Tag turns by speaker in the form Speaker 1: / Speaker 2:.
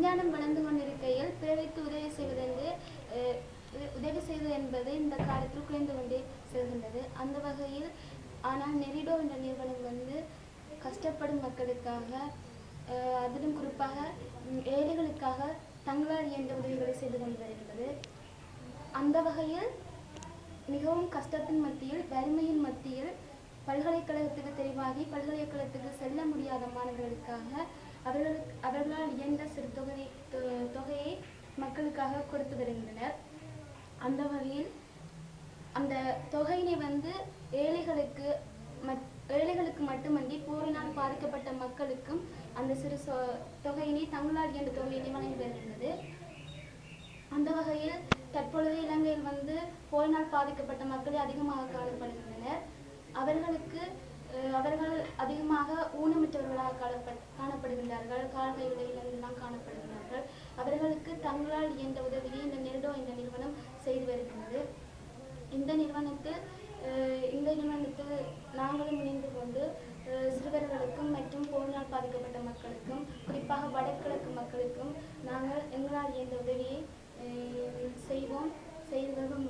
Speaker 1: விஞ்ஞானம் வளர்ந்து கொண்டிருக்கையில் பிறருக்கு உதவி செய்வது என்பது இந்த காலத்தில் குறைந்து கொண்டே செல்கின்றது. அந்த வகையில் ஆனால் நெரிடோ என்ற நிறுவனம் வந்து கஷ்டப்படும் மக்களுக்காக, அதிலும் குறிப்பாக ஏழைகளுக்காக தங்களால் இயன்ற உதவிகளை செய்து கொண்டு வருகின்றது. அந்த வகையில் மிகவும் கஷ்டத்தின் மத்தியில், வறுமையின் மத்தியில் பல்கலைக்கழகத்துக்கு தெரிவாகி பல்கலைக்கழகத்துக்கு செல்ல முடியாத மாணவர்களுக்காக அவர்களால் இயன்ற சிறு தொகையை மக்களுக்காக கொடுத்து வருகின்றனர். அந்த வகையில் அந்த தொகையினை வந்து ஏழைகளுக்கு மட்டுமன்றி போரினால் பாதிக்கப்பட்ட மக்களுக்கும் அந்த சிறு தொகையினை தங்களால் இயன்ற தொகையினை வழங்கி வருகின்றது. அந்த வகையில் தற்பொழுது இலங்கையில் வந்து போரினால் பாதிக்கப்பட்ட மக்களே அதிகமாக காணப்படுகின்றனர். அவர்கள் அதிகமாக ஊனமுற்றவர்களாக காணப்படுகின்றார்கள். கால்கையுடையிலெல்லாம் காணப்படுகின்றார்கள். அவர்களுக்கு தங்களால் இயன்ற உதவியை இந்த நெரிடோ என்ற நிறுவனம் செய்து வருகின்றது. இந்த நிறுவனத்தில் நாங்களும் இணைந்து கொண்டு சிறுவர்களுக்கும் மற்றும் போரினால் பாதிக்கப்பட்ட மக்களுக்கும், குறிப்பாக வடகிழக்கு மக்களுக்கும் நாங்கள் எங்களால் இயன்ற உதவியை செய்து வருவோம்.